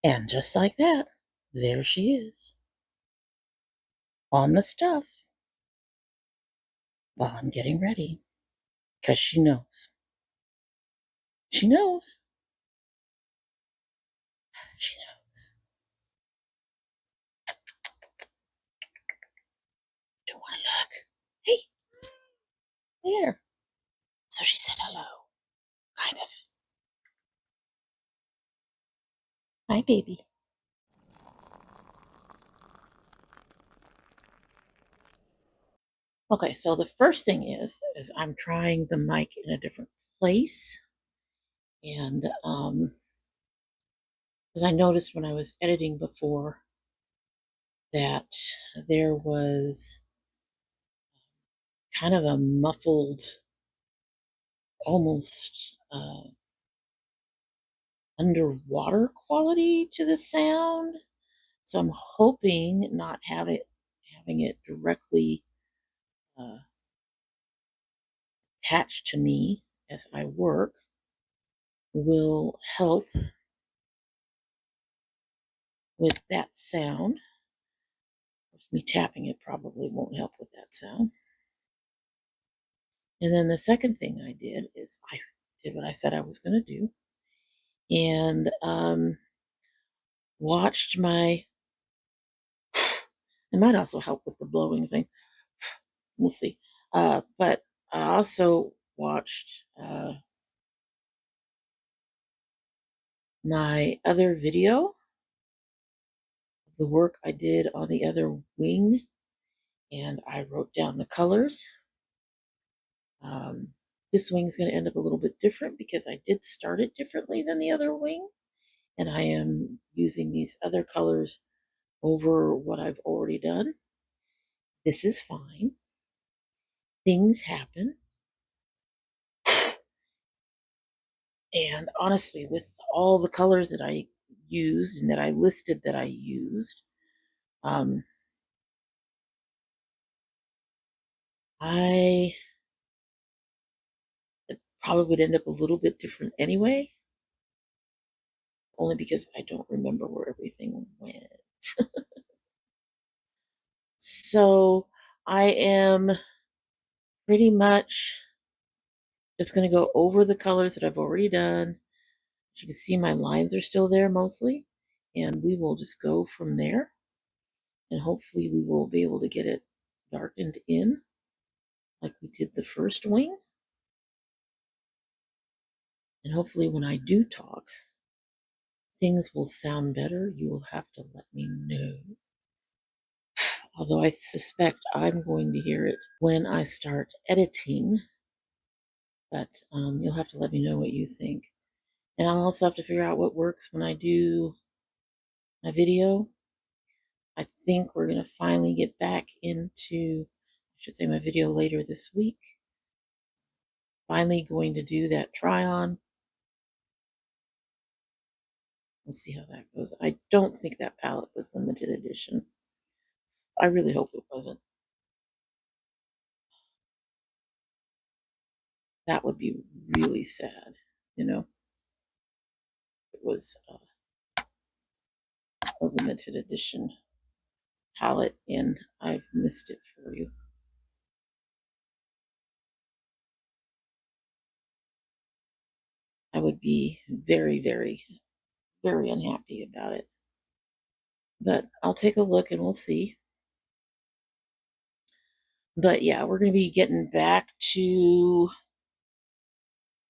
And just like that, there she is on the stuff while I'm getting ready because she knows. She knows. She knows. Do I look? Hey, there. So she said hello, kind of. Hi, baby. Okay, so the first thing is I'm trying the mic in a different place, and because I noticed when I was editing before that there was kind of a muffled, almost underwater quality to the sound. So I'm hoping not having it directly uh, attached to me as I work will help with that sound. Of course, me tapping it probably won't help with that sound. And then the second thing I did is I did what I said I was going to do, and watched my. It might also help with the blowing thing. We'll see. But I also watched my other video of the work I did on the other wing, and I wrote down the colors. Um, this wing is going to end up a little bit different because I did start it differently than the other wing, and I am using these other colors over what I've already done. This is fine. Things happen. And honestly, with all the colors that I used and that I listed that I used, um, I probably would end up a little bit different anyway, only because I don't remember where everything went. So I am pretty much just going to go over the colors that I've already done. As you can see, my lines are still there mostly, and we will just go from there. And hopefully we will be able to get it darkened in like we did the first wing. And hopefully when I do talk, things will sound better. You will have to let me know. Although I suspect I'm going to hear it when I start editing, but you'll have to let me know what you think. And I'll also have to figure out what works when I do my video. I think we're going to finally get back into, I should say, my video later this week. Finally going to do that try on. We'll see how that goes. I don't think that palette was limited edition. I really hope it wasn't. That would be really sad, you know. It was a limited edition palette and I've missed it for you. I would be very, very, very unhappy about it. But I'll take a look and we'll see. But yeah, we're going to be getting back to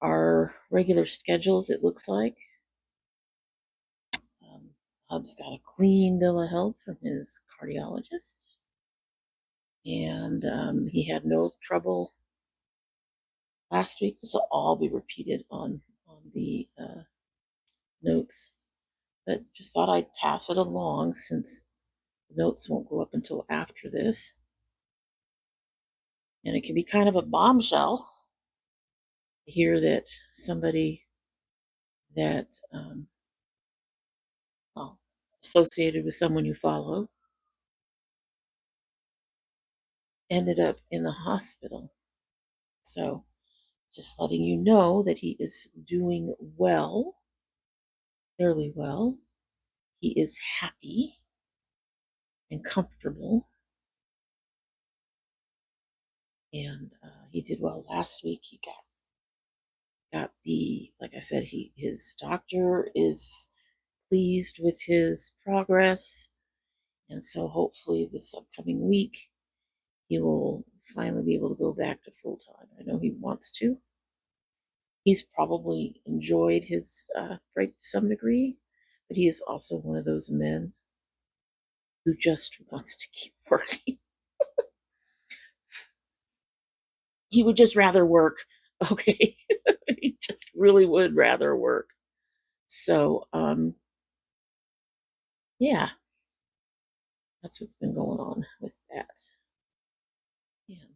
our regular schedules, it looks like. Hub's got a clean bill of health from his cardiologist. And he had no trouble last week. This will all be repeated on the notes. But just thought I'd pass it along since the notes won't go up until after this. And it can be kind of a bombshell to hear that somebody that well, associated with someone you follow ended up in the hospital. So just letting you know that he is doing well, fairly well. he is happy and comfortable. And he did well last week. He got the, like I said, his doctor is pleased with his progress, and so hopefully this upcoming week he will finally be able to go back to full time. I know he wants to. He's probably enjoyed his break to some degree, but he is also one of those men who just wants to keep working. He would just rather work. Okay. He just really would rather work. So, yeah, that's what's been going on with that. And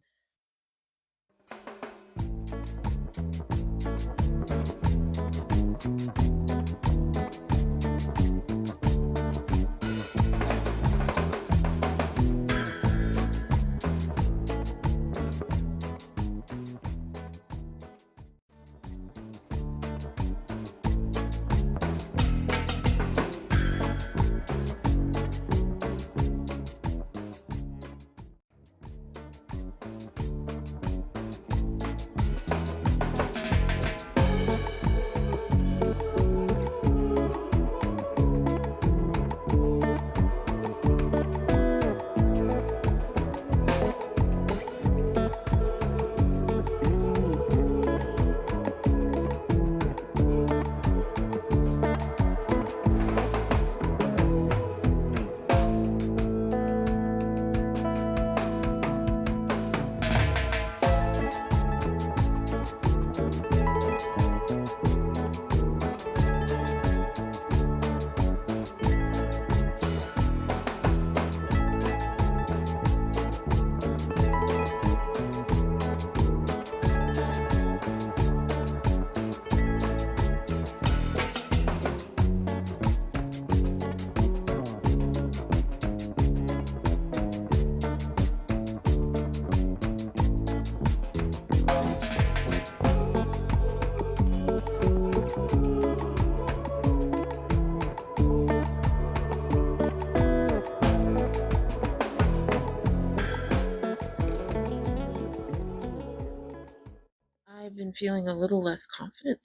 I've been feeling a little less confident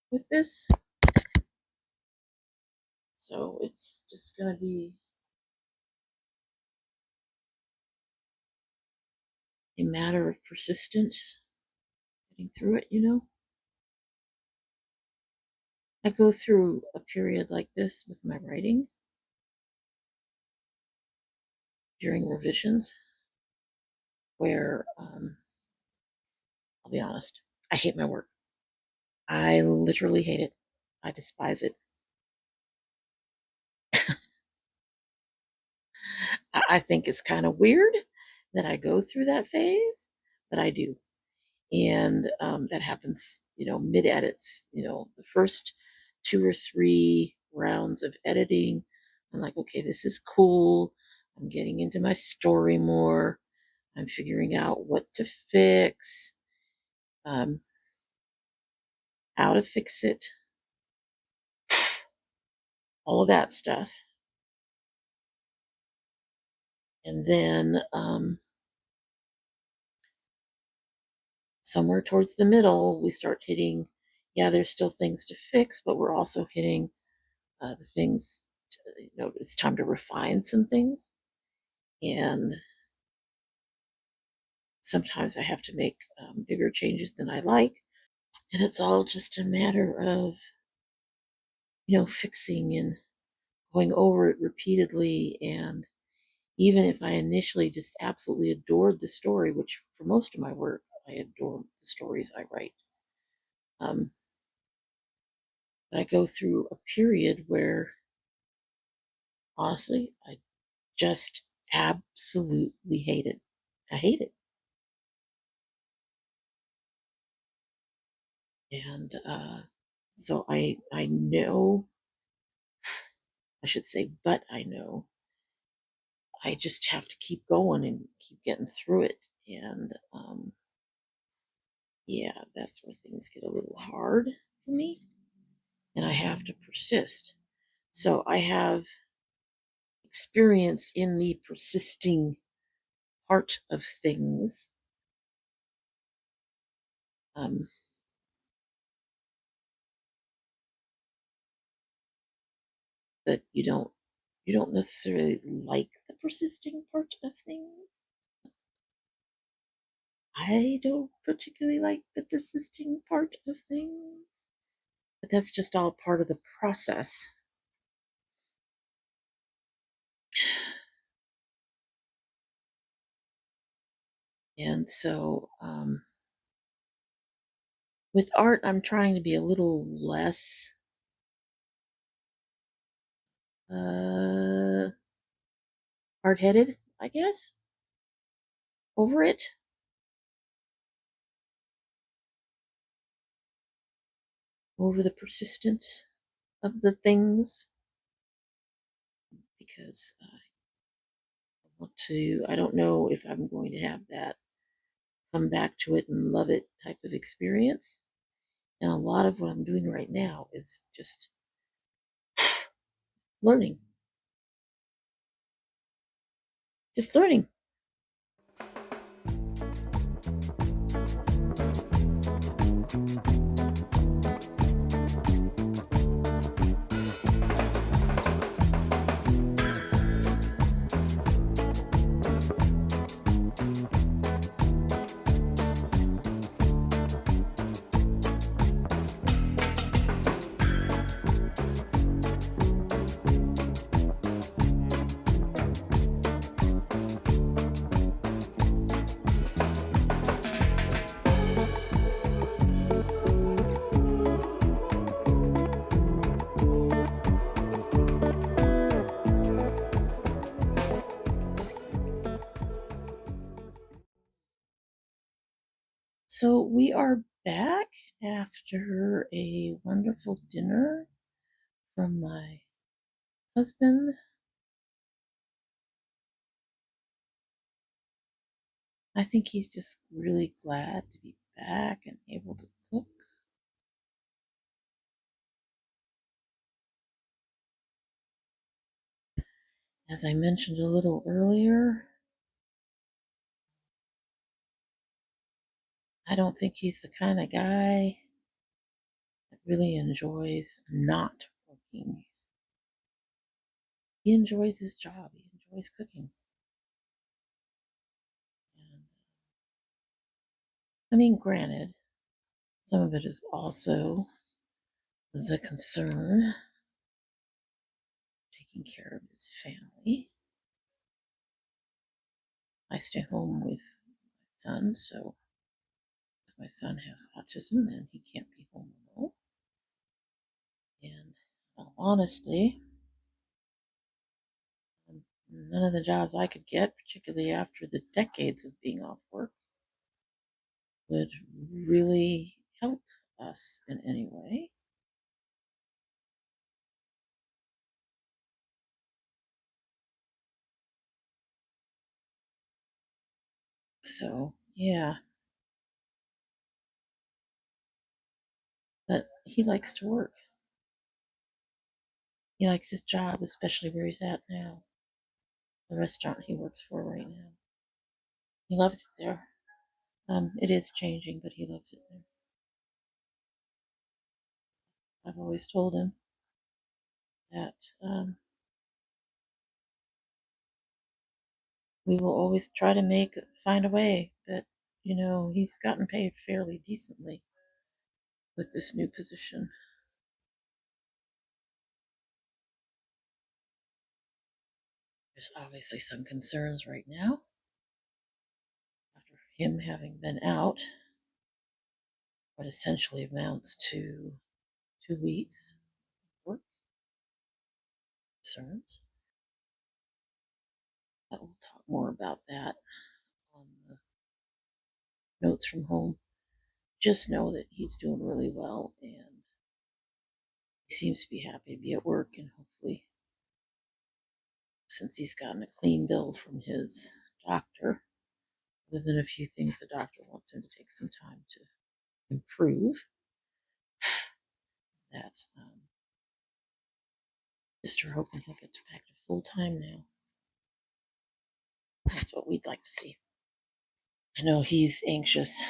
with this. So it's just going to be a matter of persistence, getting through it, you know. I go through a period like this with my writing during revisions where, I'll be honest, I hate my work. I literally hate it. I despise it. I think it's kind of weird that I go through that phase, but I do. And that happens, mid edits. The first 2 or 3 rounds of editing, I'm like, okay, this is cool. I'm getting into my story more. I'm figuring out what to fix, um, how to fix it, all of that stuff. And then somewhere towards the middle, we start hitting, yeah, there's still things to fix, but we're also hitting the things, it's time to refine some things. And sometimes I have to make bigger changes than I like. And it's all just a matter of, fixing and going over it repeatedly. And even if I initially just absolutely adored the story, which for most of my work, I adore the stories I write. But I go through a period where, honestly, I just absolutely hate it. I hate it. And so I know, I should say, but I know I just have to keep going and keep getting through it. And yeah, that's where things get a little hard for me. And I have to persist. So I have experience in the persisting part of things. Um, but you don't necessarily like the persisting part of things. I don't particularly like the persisting part of things, but that's just all part of the process. And so with art, I'm trying to be a little less hard-headed, I guess, over it. Over the persistence of the things, because I don't know if I'm going to have that come back to it and love it type of experience. And a lot of what I'm doing right now is just learning. Just learning. So we are back after a wonderful dinner from my husband. I think he's just really glad to be back and able to cook. As I mentioned a little earlier, I don't think he's the kind of guy that really enjoys not working. He enjoys his job. He enjoys cooking. And, I mean, granted, some of it is also the concern taking care of his family. I stay home with my son, so my son has autism and he can't be home alone. And honestly, none of the jobs I could get, particularly after the decades of being off work, would really help us in any way. So, yeah. But he likes to work. He likes his job, especially where he's at now, the restaurant he works for right now. He loves it there. It is changing, but he loves it there. I've always told him that we will always try to find a way, but he's gotten paid fairly decently with this new position. There's obviously some concerns right now after him having been out, what essentially amounts to 2 weeks work concerns. But we'll talk more about that on the notes from home. Just know that he's doing really well and he seems to be happy to be at work, and hopefully, since he's gotten a clean bill from his doctor, other than a few things the doctor wants him to take some time to improve, that Just are hoping he'll get back to full time now. That's what we'd like to see. I know he's anxious.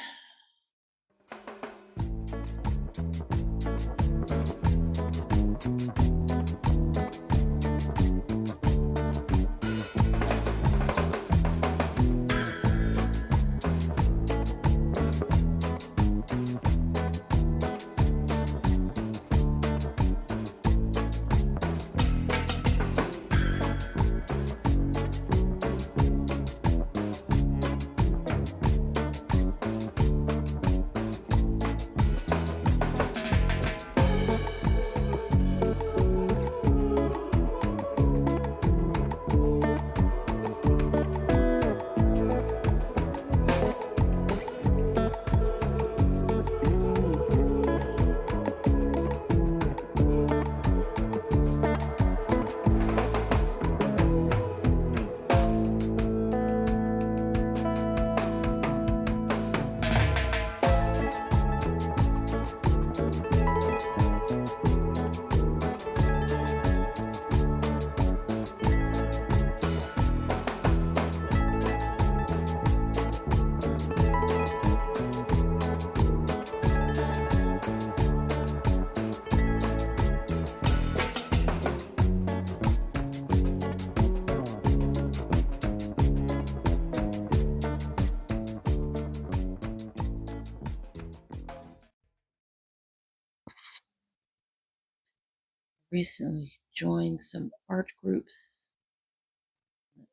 Recently joined some art groups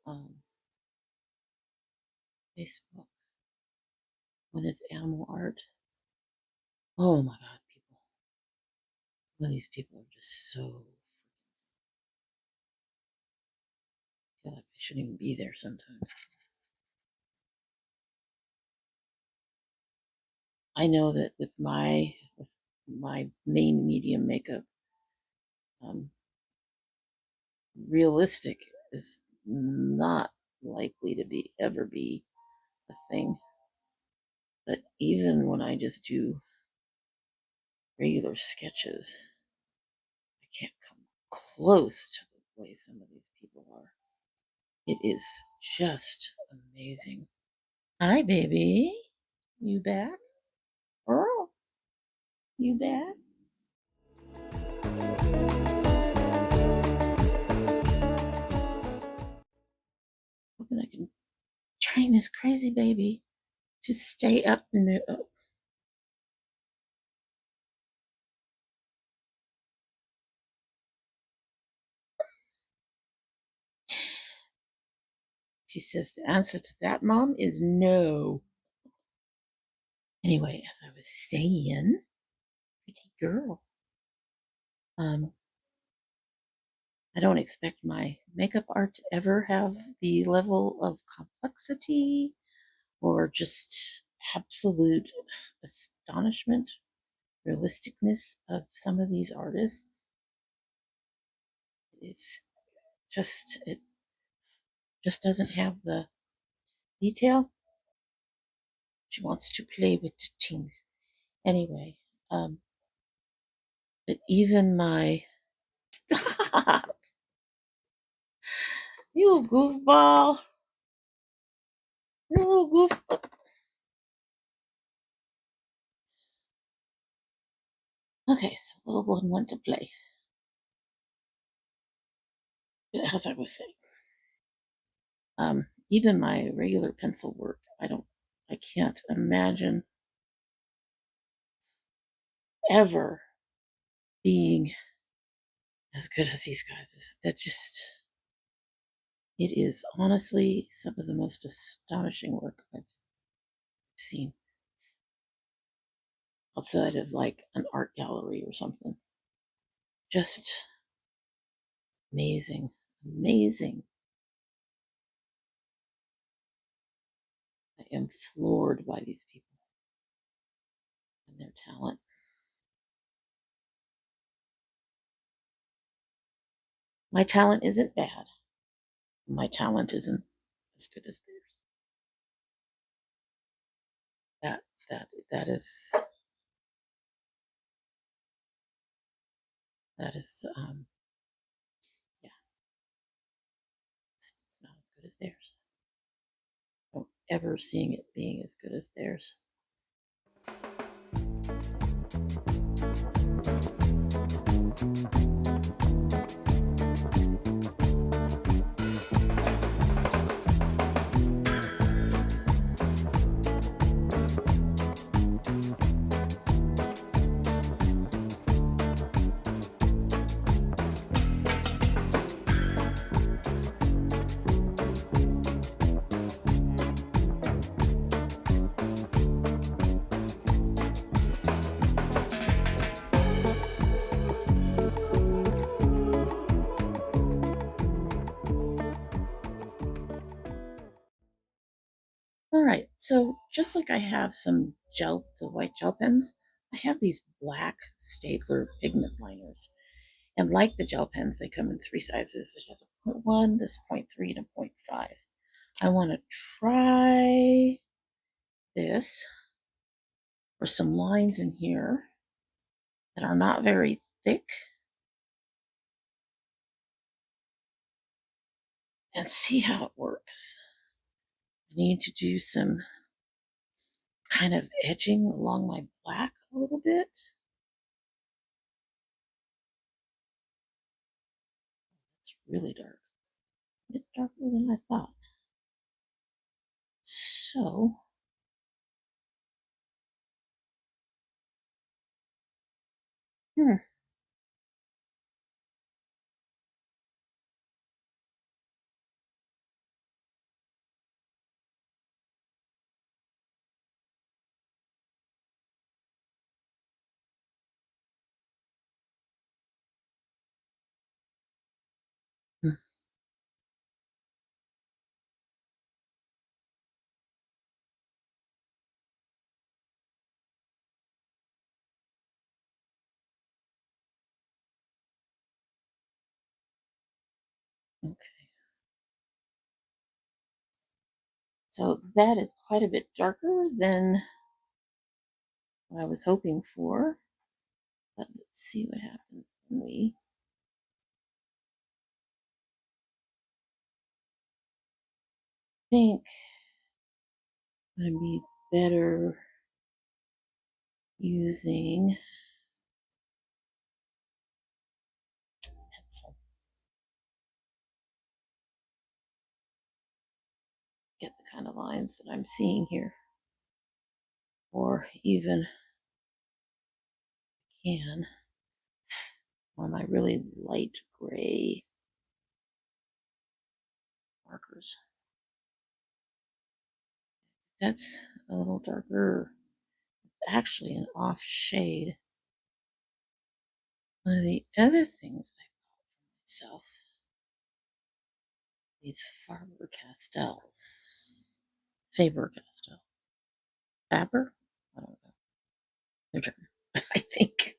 on Facebook. When it's animal art. Oh my God, people. Some of these people are just so. I feel like I shouldn't even be there sometimes. I know that with my main medium makeup, realistic is not likely to be ever be a thing. But even when I just do regular sketches, I can't come close to the way some of these people are. It is just amazing. Hi, baby. You back? Earl, you back? Hoping I can train this crazy baby to stay up in the. Oh. She says the answer to that, Mom, is no. Anyway, as I was saying, pretty girl. I don't expect my makeup art to ever have the level of complexity or just absolute astonishment, realisticness of some of these artists. It's just, it just doesn't have the detail. She wants to play with things. Anyway, but even my you goofball, you little goof. Okay, so little one went to play. But as I was saying, even my regular pencil work, I can't imagine ever being as good as these guys. That's just, it is honestly some of the most astonishing work I've seen outside of like an art gallery or something. Just amazing, amazing. I am floored by these people and their talent. My talent isn't bad. My talent isn't as good as theirs. That is as theirs. I don't ever seeing it being as good as theirs. All right, so just like I have some the white gel pens, I have these black Staedtler pigment liners. And like the gel pens, they come in 3 sizes. It has a 0.1, this 0.3, and a 0.5. I want to try this for some lines in here that are not very thick and see how it works. I need to do some kind of edging along my black a little bit. It's really dark. A bit darker than I thought. So, okay. So that is quite a bit darker than what I was hoping for. But let's see what happens when we think I'm going to be better using pencil. Get the kind of lines that I'm seeing here. Or even can on my really light gray markers. That's a little darker. It's actually an off shade. One of the other things I bought for myself, these Faber Castels. Faber Castels. Faber? I don't know. They're German, I think.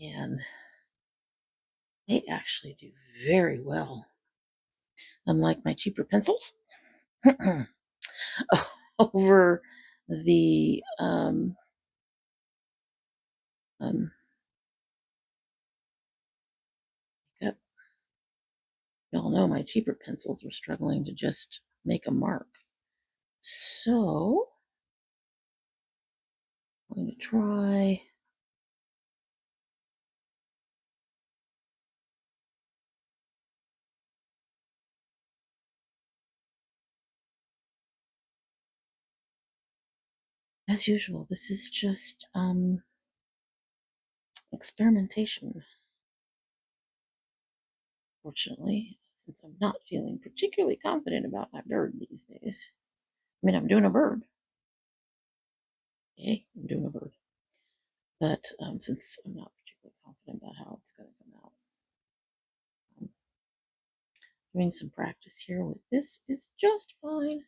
And they actually do very well. Unlike my cheaper pencils. Over the makeup. Y'all know my cheaper pencils were struggling to just make a mark. So I'm going to try as usual. This is just experimentation. Fortunately, since I'm not feeling particularly confident about my bird these days. I mean, I'm doing a bird. Okay, I'm doing a bird. But since I'm not particularly confident about how it's going to come out, doing some practice here with this is just fine.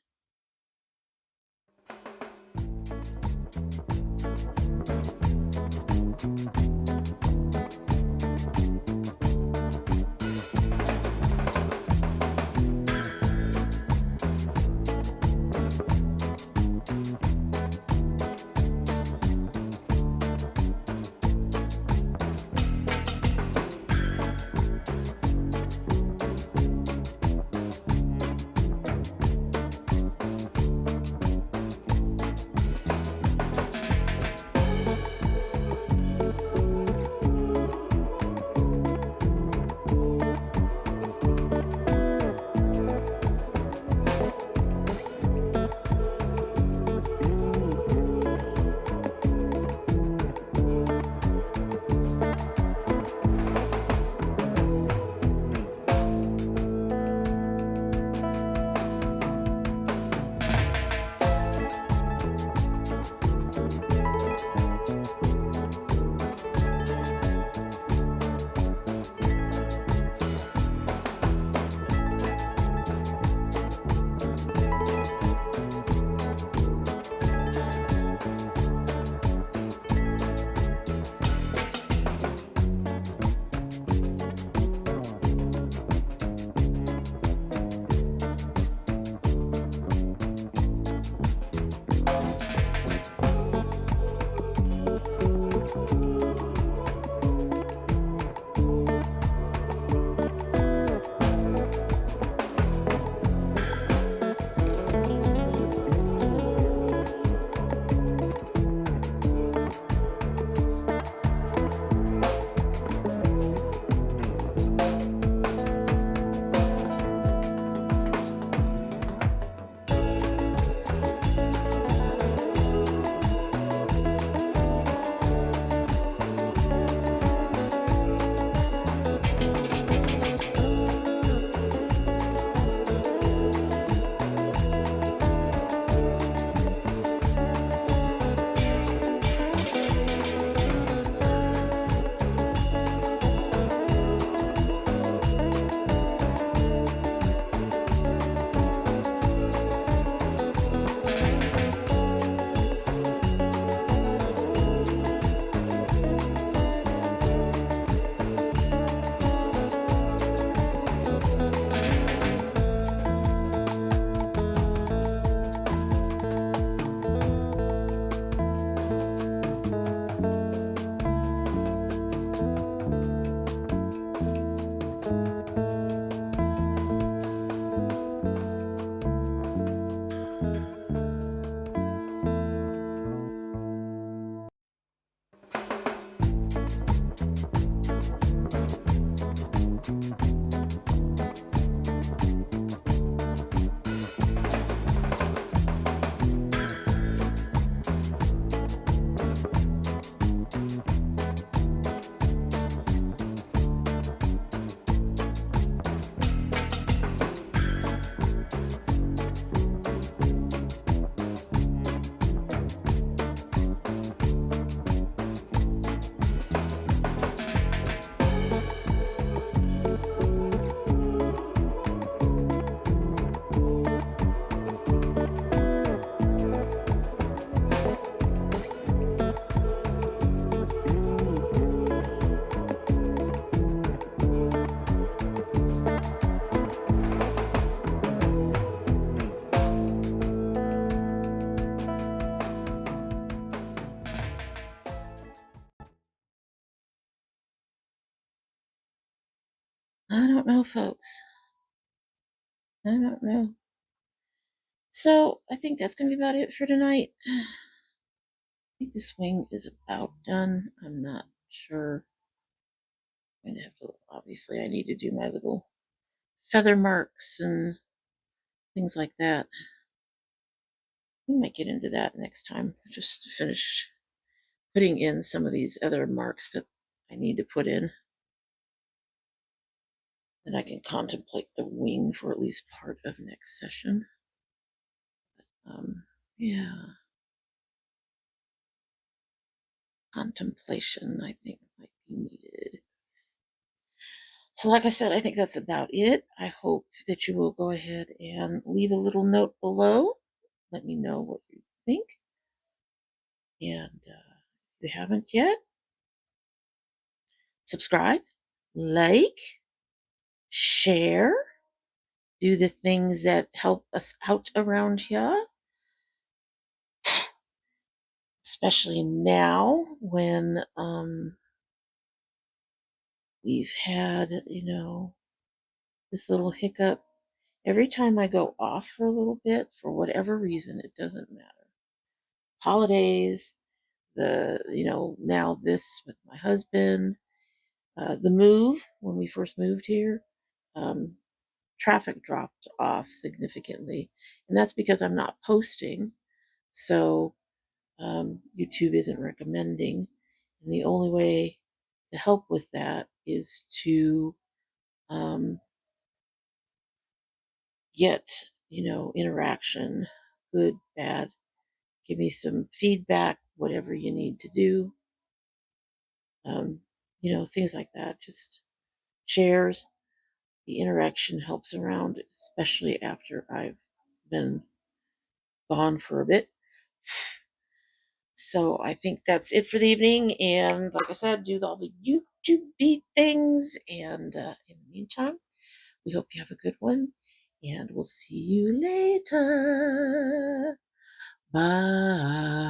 I don't know, folks. I don't know. So I think that's going to be about it for tonight. I think this wing is about done. I'm not sure. I'm going to have to, obviously, I need to do my little feather marks and things like that. We might get into that next time, just to finish putting in some of these other marks that I need to put in. Then I can contemplate the wing for at least part of next session. Yeah. Contemplation, I think, might be needed. So, like I said, I think that's about it. I hope that you will go ahead and leave a little note below. Let me know what you think. And if you haven't yet, subscribe, like, share, do the things that help us out around here, especially now when we've had, this little hiccup. Every time I go off for a little bit, for whatever reason, it doesn't matter. Holidays, now this with my husband, the move, when we first moved here, um, traffic dropped off significantly. And that's because I'm not posting. So YouTube isn't recommending. And the only way to help with that is to get, interaction, good, bad. Give me some feedback, whatever you need to do. Things like that. Just shares. The interaction helps around, especially after I've been gone for a bit. So I think that's it for the evening. And like I said, do all the YouTube things. And in the meantime, we hope you have a good one. And we'll see you later. Bye.